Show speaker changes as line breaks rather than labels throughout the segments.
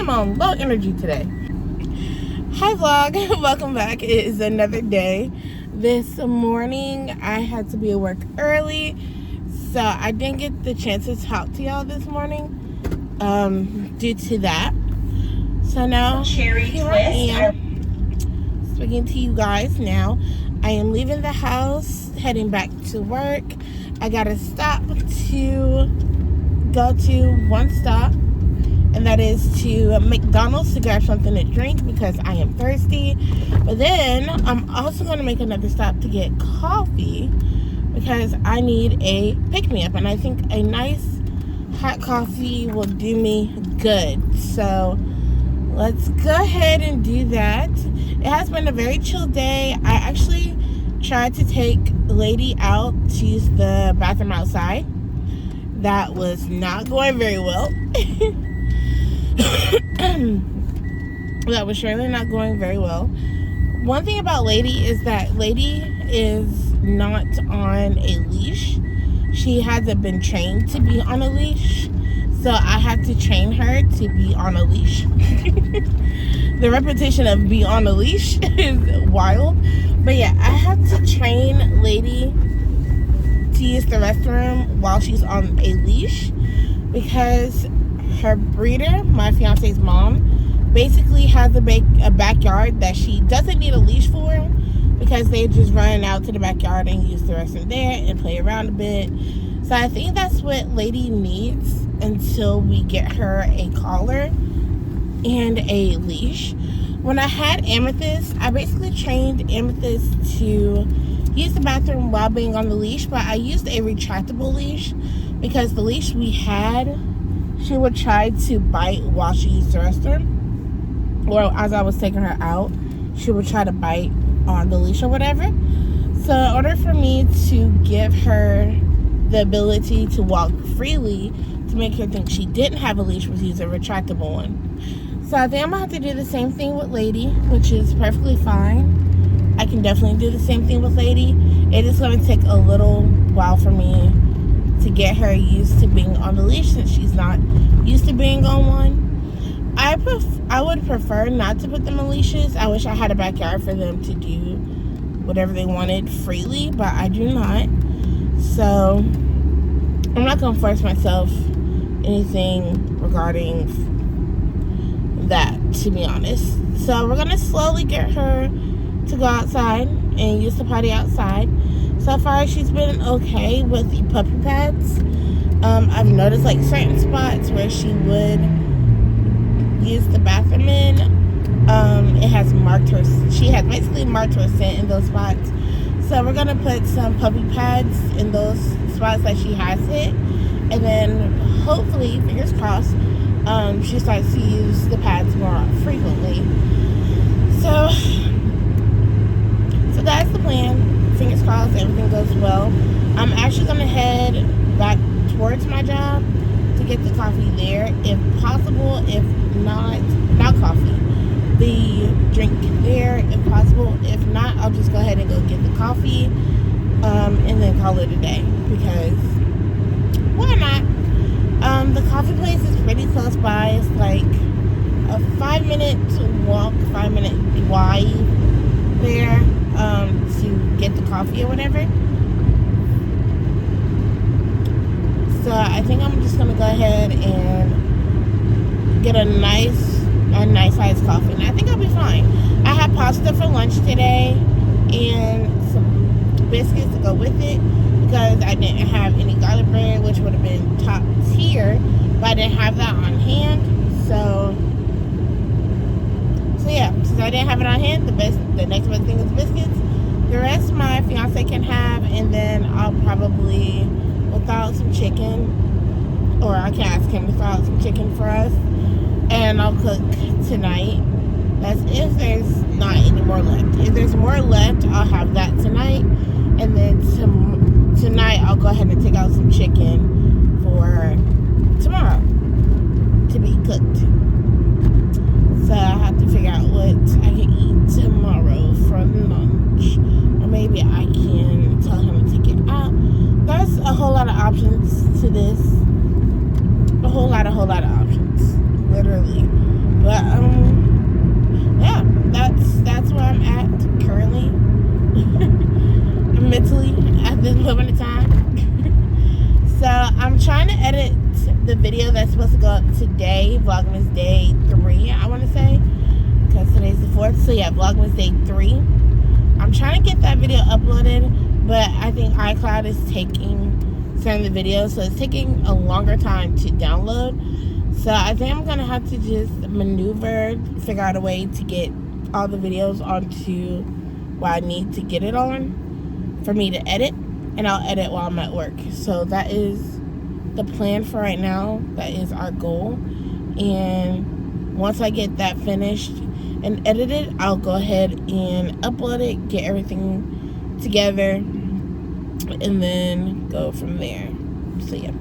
am on low energy today. Hi vlog, welcome back. It is another day. This morning I had to be at work early, so I didn't get the chance to talk to y'all this morning due to that. So now here I am speaking to you guys now. I am leaving the house, heading back to work. I gotta stop to go to one stop, and that is to McDonald's to grab something to drink because I am thirsty. But then I'm also going to make another stop to get coffee because I need a pick-me-up, and I think a nice hot coffee will do me good. So let's go ahead and do that. It has been a very chill day. I actually tried to take Lady out to use the bathroom outside. That was not going very well. That was surely not going very well. One thing about Lady is that Lady is not on a leash. She hasn't been trained to be on a leash, so I had to train her to be on a leash. The repetition of be on a leash is wild. But yeah, I had to train Lady to use the restroom while she's on a leash because her breeder, my fiance's mom, basically has a backyard that she doesn't need a leash for because they just run out to the backyard and use the restroom there and play around a bit. So I think that's what Lady needs until we get her a collar and a leash. When I had Amethyst, I basically trained Amethyst to use the bathroom while being on the leash, but I used a retractable leash because the leash we had, she would try to bite while she used the restroom, or as I was taking her out, she would try to bite on the leash or whatever. So in order for me to give her the ability to walk freely, to make her think she didn't have a leash, was use a retractable one. So I think I'm gonna have to do the same thing with Lady, which is perfectly fine. I can definitely do the same thing with Lady. It is going to take a little while for me to get her used to being on the leash since she's not used to being on one. I would prefer not to put them on leashes. I wish I had a backyard for them to do whatever they wanted freely, but I do not. So I'm not going to force myself anything regarding that, to be honest. So we're going to slowly get her to go outside and use the potty outside. So far she's been okay with the puppy pads. I've noticed like certain spots where she would use the bathroom in, it has marked her, she has basically marked her scent in those spots. So we're gonna put some puppy pads in those spots that she has hit, and then hopefully, fingers crossed, she starts to use the pads more frequently. So that's the plan. Fingers crossed everything goes well. I'm actually going to head back towards my job to get the coffee there if possible. If not coffee, the drink there if possible. If not, I'll just go ahead and go get the coffee and then call it a day because why not? The coffee place is pretty close by. It's like a 5-minute walk, 5-minute drive there to get the coffee or whatever. So I think I'm just gonna go ahead and get a nice sized coffee, and I think I'll be fine. I had pasta for lunch today and some biscuits to go with it because I didn't have any garlic bread, which would have been top tier, but I didn't have that on hand. So yeah, since I didn't have it on hand, the next best thing is biscuits. The rest my fiance can have, and then I'll probably will thaw out some chicken, or I can ask him to thaw out some chicken for us, and I'll cook tonight. That's if there's not any more left. If there's more left, I'll have that tonight, and then tonight I'll go ahead and take out some chicken for tomorrow to be cooked. So I have to figure out what I can eat tomorrow for lunch. Or maybe I can tell him to take it out. There's a whole lot of options to this. A whole lot of options. Literally. I'm trying to edit the video that's supposed to go up today, Vlogmas Day 3, I want to say, because today's the 4th. So yeah, Vlogmas Day 3. I'm trying to get that video uploaded, but I think iCloud is taking some of the videos, so it's taking a longer time to download. So I think I'm gonna have to just maneuver, figure out a way to get all the videos onto what I need to get it on for me to edit, and I'll edit while I'm at work. So that is the plan for right now. That is our goal. And once I get that finished and edited, I'll go ahead and upload it, get everything together, and then go from there. So yeah,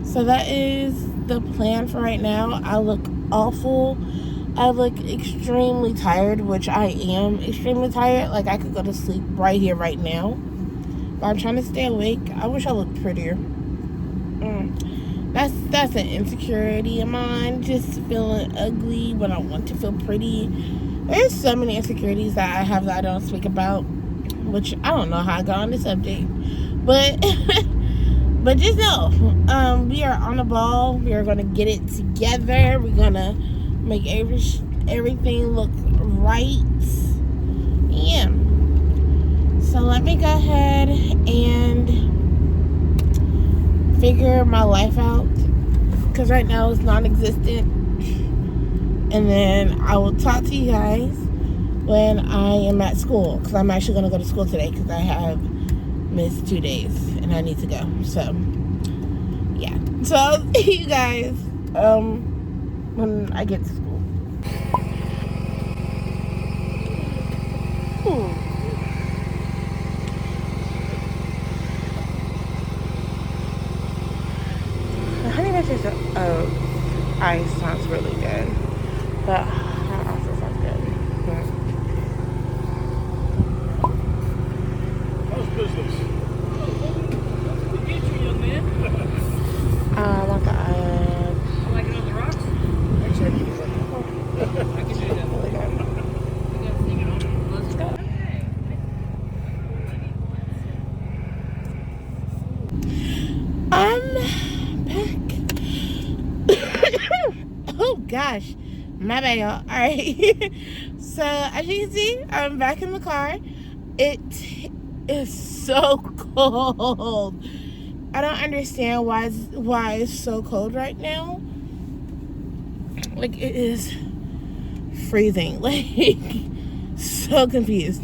so that is the plan for right now. I look awful. I look extremely tired, which I am extremely tired. Like, I could go to sleep right here, right now, but I'm trying to stay awake. I wish I looked prettier. That's an insecurity of mine, just feeling ugly when I want to feel pretty. There's so many insecurities that I have that I don't speak about, which I don't know how I got on this subject, but but just know, we are on the ball. We are gonna get it together. We're gonna make everything look right. Yeah. So let me go ahead and figure my life out, because right now it's non-existent, and then I will talk to you guys when I am at school, because I'm actually going to go to school today because I have missed 2 days and I need to go. So yeah, so I'll see you guys when I get to school. Honey Badger's ice sounds really good, but hot also sounds good.
How's business? Good to meet you, young man.
I want the
I like it on the rocks.
actually,
I can do that.
really good.
We got to take it on. Let's go.
I'm back. Oh gosh, my bad, y'all. All right. So as you can see, I'm back in the car. It is so cold. I don't understand why it's so cold right now. Like, it is freezing. Like, so confused.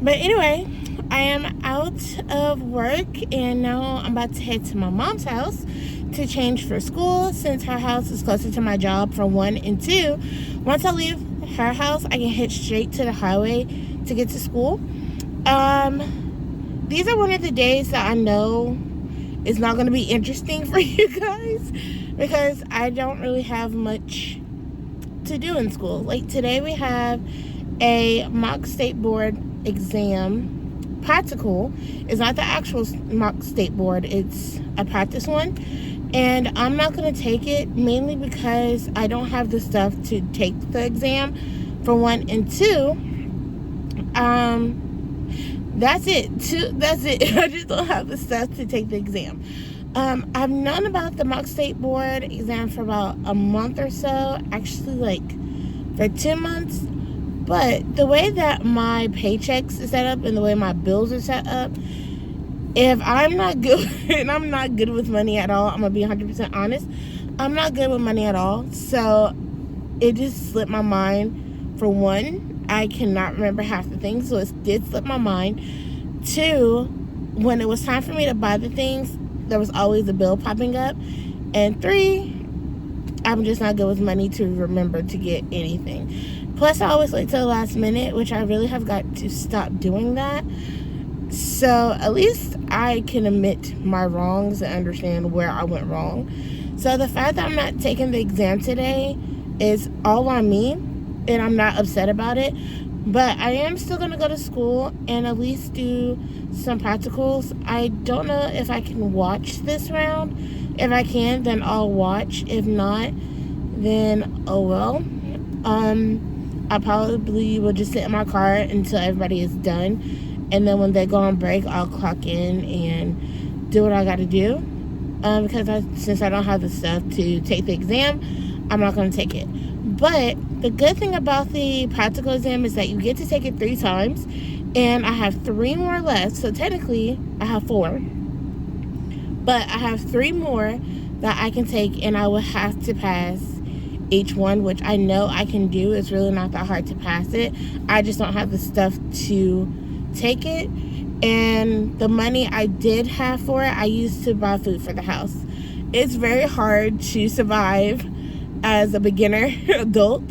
But anyway, I am out of work, and now I'm about to head to my mom's house to change for school, since her house is closer to my job, for 1, and 2. Once I leave her house, I can head straight to the highway to get to school. These are one of the days that I know is not going to be interesting for you guys, because I don't really have much to do in school. Like, today we have a mock state board exam practical. It's not the actual mock state board, it's a practice one, and I'm not going to take it, mainly because I don't have the stuff to take the exam, for 1, and 2. That's it. That's it. I just don't have the stuff to take the exam. I've known about the mock state board exam for about a month or so, actually like for 2 months. But the way that my paychecks is set up and the way my bills are set up, if I'm not good, and I'm not good with money at all, I'm gonna be 100% honest, I'm not good with money at all. So it just slipped my mind. For 1, I cannot remember half the things, so it did slip my mind. 2, when it was time for me to buy the things, there was always a bill popping up. And 3, I'm just not good with money to remember to get anything. Plus, I always wait till the last minute, which I really have got to stop doing that. So at least I can admit my wrongs and understand where I went wrong. So the fact that I'm not taking the exam today is all on me, and I'm not upset about it. But I am still going to go to school and at least do some practicals. I don't know if I can watch this round. If I can, then I'll watch. If not, then oh well. I probably will just sit in my car until everybody is done. And then when they go on break, I'll clock in and do what I got to do. because since I don't have the stuff to take the exam, I'm not going to take it. But the good thing about the practical exam is that you get to take it 3 times, and I have 3 more left. So technically, I have 4. But I have 3 more that I can take, and I will have to pass each one, which I know I can do. It's really not that hard to pass it. I just don't have the stuff to take it. And the money I did have for it, I used to buy food for the house. It's very hard to survive as a beginner adult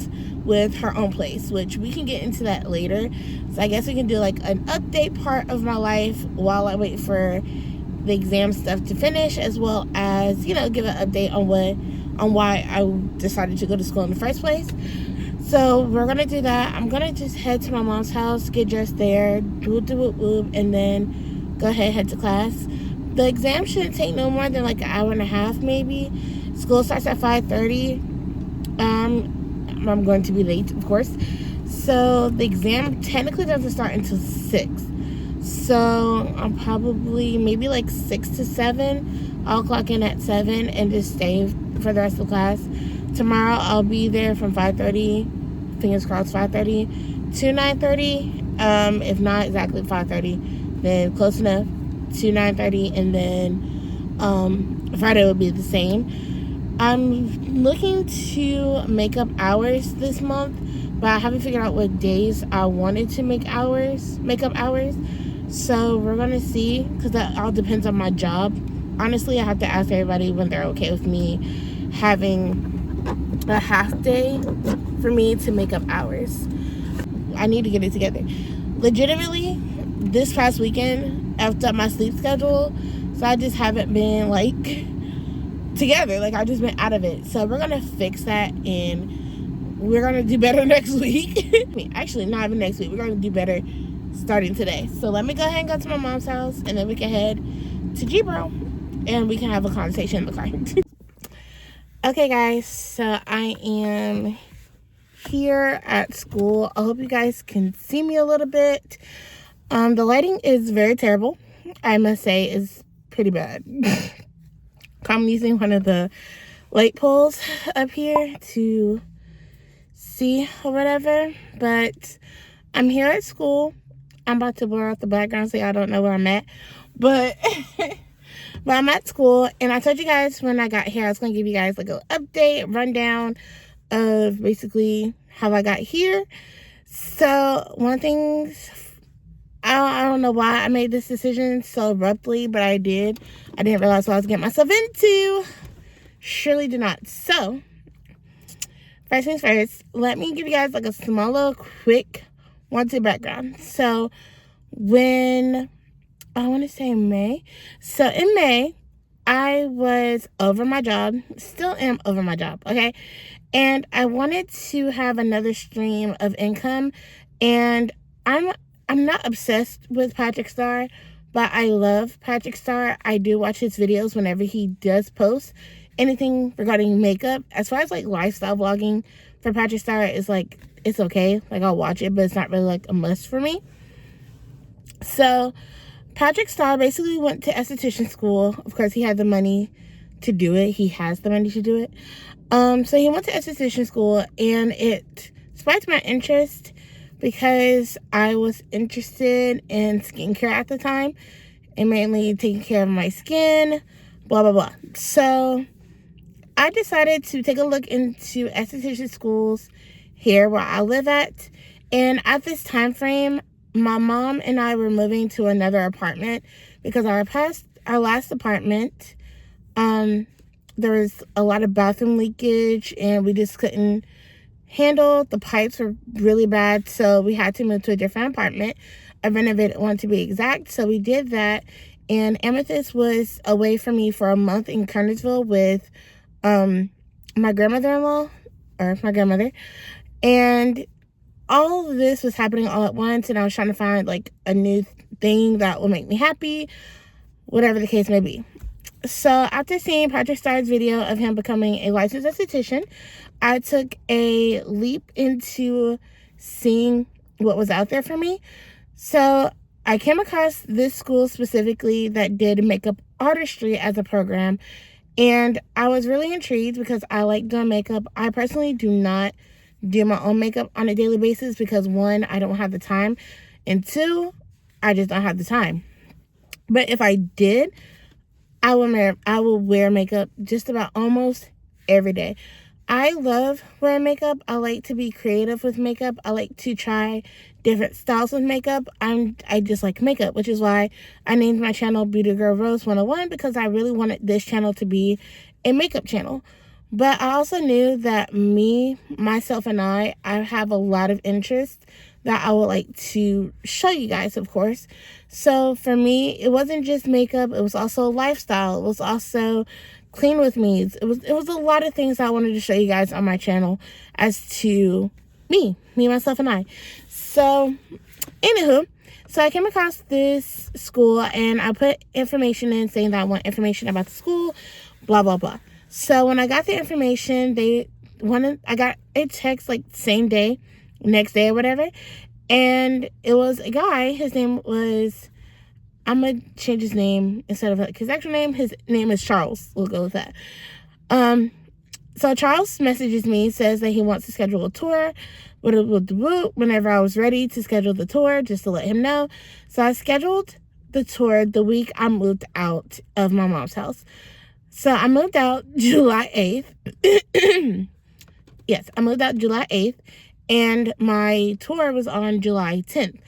with her own place, which we can get into that later. So I guess we can do like an update part of my life while I wait for the exam stuff to finish, as well as, you know, give an update on why I decided to go to school in the first place. So we're gonna do that. I'm gonna just head to my mom's house, get dressed there, and then go ahead, head to class. The exam shouldn't take no more than like an hour and a half, maybe. School starts at 5:30. I'm going to be late, of course. So the exam technically doesn't start until 6. So I'm probably maybe like 6 to 7. I'll clock in at 7 and just stay for the rest of the class. Tomorrow I'll be there from 5:30, fingers crossed, 5:30 to 9:30. If not exactly 5:30, then close enough to 9:30, and then Friday will be the same. I'm looking to make up hours this month, but I haven't figured out what days I wanted to make up hours. So we're gonna see, because that all depends on my job. Honestly, I have to ask everybody when they're okay with me having a half day for me to make up hours. I need to get it together. Legitimately, this past weekend, I effed up my sleep schedule, so I just haven't been like together. Like, I've just been out of it. So we're gonna fix that, and we're gonna do better next week. Actually, not even next week. We're gonna do better starting today. So let me go ahead and go to my mom's house, and then we can head to G-Bro, and we can have a conversation in the car. Okay, guys, so I am here at school. I hope you guys can see me a little bit. The lighting is very terrible. I must say, it's pretty bad. I'm using one of the light poles up here to see or whatever, but I'm here at school. I'm about to blur out the background so y'all don't know where I'm at, but but I'm at school, and I told you guys when I got here I was going to give you guys like an update, rundown of basically how I got here. So one thing, I don't know why I made this decision so abruptly, but I did. I didn't realize what I was getting myself into. Surely did not. So, first things first, let me give you guys like a small little quick wanted background. So, when, I want to say May. So, in May, I was over my job. Still am over my job, okay? And I wanted to have another stream of income. And I'm not obsessed with Patrick Star, but I love Patrick Star. I do watch his videos whenever he does post anything regarding makeup. As far as like lifestyle vlogging for Patrick Star, is like, it's okay. Like, I'll watch it, but it's not really like a must for me. So Patrick Star basically went to esthetician school. Of course, he had the money to do it. He has the money to do it. So he went to esthetician school, and it spiked my interest because I was interested in skincare at the time, and mainly taking care of my skin, blah, blah, blah. So I decided to take a look into esthetician schools here where I live at. And at this time frame, my mom and I were moving to another apartment because our last apartment, there was a lot of bathroom leakage, and we just couldn't handle. The pipes were really bad, so we had to move to a different apartment, a renovated one to be exact. So we did that, and Amethyst was away from me for a month in Kernersville with my grandmother-in-law, or my grandmother, and all of this was happening all at once, and I was trying to find like a new thing that will make me happy, whatever the case may be. So after seeing Patrick Starr's video of him becoming a licensed esthetician, I took a leap into seeing what was out there for me. So I came across this school specifically that did makeup artistry as a program. And I was really intrigued because I like doing makeup. I personally do not do my own makeup on a daily basis because, one, I don't have the time, and two, I just don't have the time. But if I did, I will wear makeup just about almost every day. I love wearing makeup. I like to be creative with makeup. I like to try different styles with makeup. I just like makeup, which is why I named my channel Beauty Girl Rose 101, because I really wanted this channel to be a makeup channel. But I also knew that myself, and I have a lot of interests that I would like to show you guys, of course. So for me, it wasn't just makeup. It was also lifestyle. It was also clean with me's. It was a lot of things I wanted to show you guys on my channel as to me, myself, and I. So, anywho, so I came across this school and I put information in saying that I want information about the school, blah, blah, blah. So when I got the information, I got a text like same day, next day or whatever. And it was a guy. His name was, I'm going to change his name instead of his actual name. His name is Charles. We'll go with that. So Charles messages me, says that he wants to schedule a tour whenever I was ready to schedule the tour, just to let him know. So I scheduled the tour the week I moved out of my mom's house. So I moved out July 8th. Yes, I moved out July 8th, and my tour was on July 10th.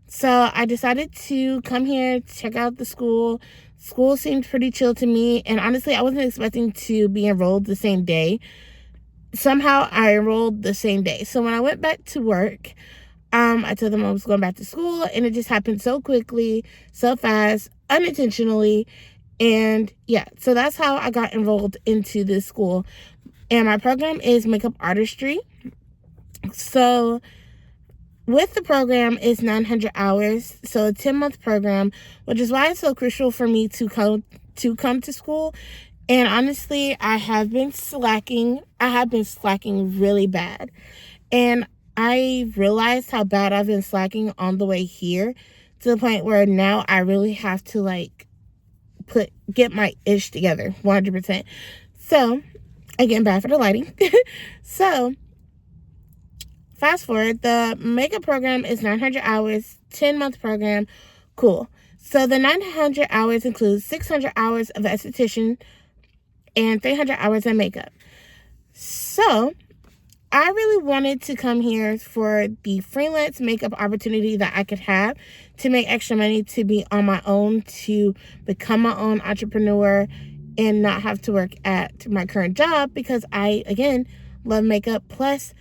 So I decided to come here, check out the school. School seemed pretty chill to me, and honestly, I wasn't expecting to be enrolled the same day. Somehow, I enrolled the same day. So when I went back to work, I told them I was going back to school, and it just happened so quickly, so fast, unintentionally. And yeah, so that's how I got enrolled into this school. And my program is makeup artistry. So with the program is 900 hours, so a 10-month program, which is why it's so crucial for me to come to school. And honestly, I have been slacking really bad. And I realized how bad I've been slacking on the way here, to the point where now I really have to like get my ish together 100%. So again, bad for the lighting. So fast forward, the makeup program is 900 hours, 10-month program. Cool. So the 900 hours includes 600 hours of esthetician and 300 hours of makeup. So I really wanted to come here for the freelance makeup opportunity that I could have to make extra money, to be on my own, to become my own entrepreneur and not have to work at my current job, because I, again, love makeup. Plus,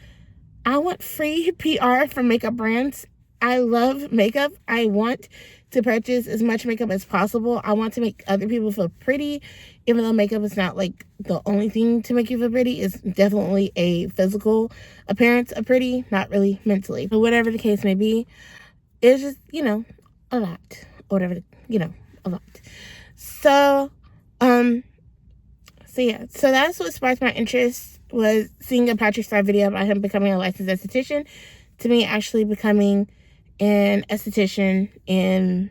I want free PR from makeup brands. I love makeup. I want to purchase as much makeup as possible. I want to make other people feel pretty, even though makeup is not like the only thing to make you feel pretty. It's definitely a physical appearance of pretty, not really mentally. But whatever the case may be, it's just, a lot. Whatever, a lot. So, yeah. So that's what sparked my interest, was seeing a Patrick Star video about him becoming a licensed esthetician, to me actually becoming an esthetician in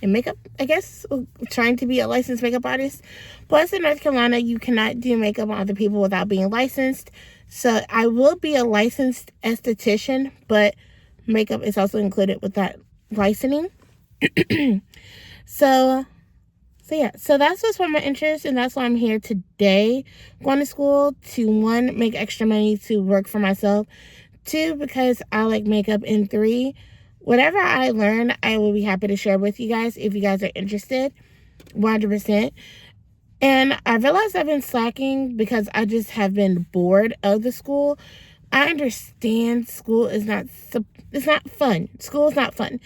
makeup, I guess, trying to be a licensed makeup artist. Plus, in North Carolina, you cannot do makeup on other people without being licensed. So I will be a licensed esthetician, but makeup is also included with that licensing. So yeah, so that's what's for my interest, and that's why I'm here today, going to school to, one, make extra money to work for myself, two, because I like makeup, and three, whatever I learn, I will be happy to share with you guys if you guys are interested, 100%. And I realized I've been slacking because I just have been bored of the school. I understand school is not fun. School is not fun.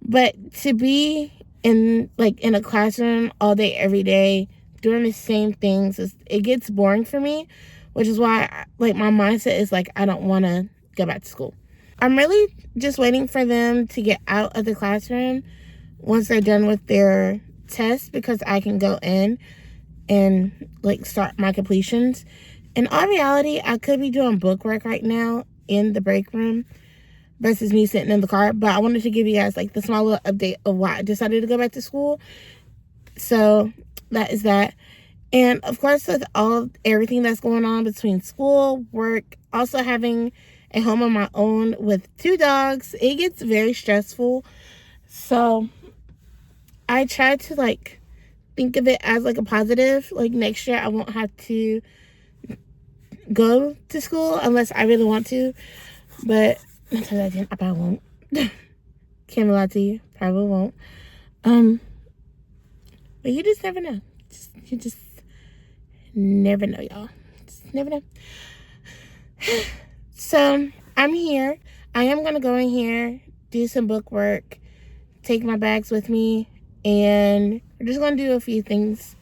But to be in a classroom all day, every day, doing the same things, it gets boring for me, which is why my mindset is I don't want to go back to school. I'm really just waiting for them to get out of the classroom once they're done with their tests, because I can go in and start my completions. In all reality, I could be doing book work right now in the break room, versus me sitting in the car. But I wanted to give you guys like the small little update of why I decided to go back to school. So that is that. And of course, with everything that's going on between school, work, also having a home of my own with 2 dogs, it gets very stressful. So I try to like think of it as like a positive. Like next year I won't have to go to school unless I really want to. But until I didn't, I probably won't. Can't lie to you, probably won't. But you just never know. You just never know, y'all. Just never know. So I'm here. I am gonna go in here, do some book work, take my bags with me, and we're just gonna do a few things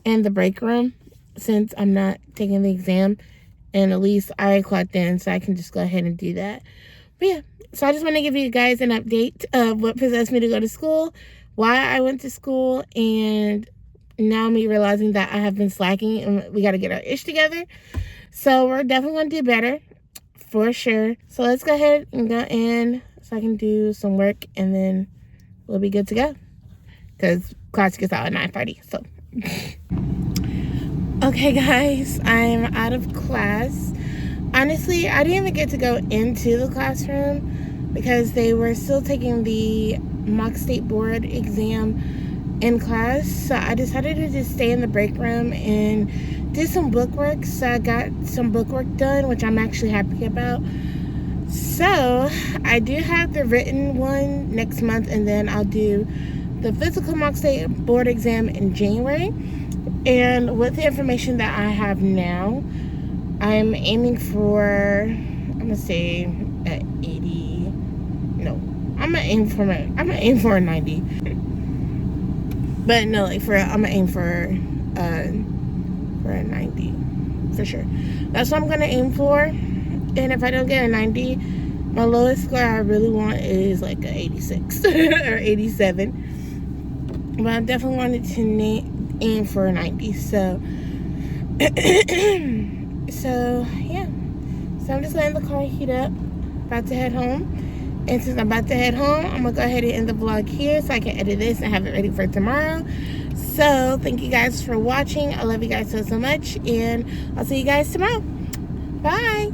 in the break room since I'm not taking the exam, and at least I clocked in, so I can just go ahead and do that. But yeah, so I just want to give you guys an update of what possessed me to go to school, why I went to school, and now me realizing that I have been slacking and we got to get our ish together. So we're definitely going to do better for sure. So let's go ahead and go in so I can do some work, and then we'll be good to go because class gets out at 9:30. So okay guys, I'm out of class. Honestly, I didn't even get to go into the classroom because they were still taking the mock state board exam in class. So I decided to just stay in the break room and do some book work. So I got some book work done, which I'm actually happy about. So I do have the written one next month, and then I'll do the physical mock state board exam in January. And with the information that I have now, I'm aiming for, I'm gonna say at 80. No, I'm gonna aim for a 90. But no, like I'm gonna aim for a 90 for sure. That's what I'm gonna aim for. And if I don't get a 90, my lowest score I really want is like a 86 or 87. But I definitely wanted to aim for a 90. So so yeah, so I'm just letting the car heat up, about to head home. And since I'm about to head home, I'm gonna go ahead and end the vlog here so I can edit this and have it ready for tomorrow. So thank you guys for watching. I love you guys so much, and I'll see you guys tomorrow. Bye.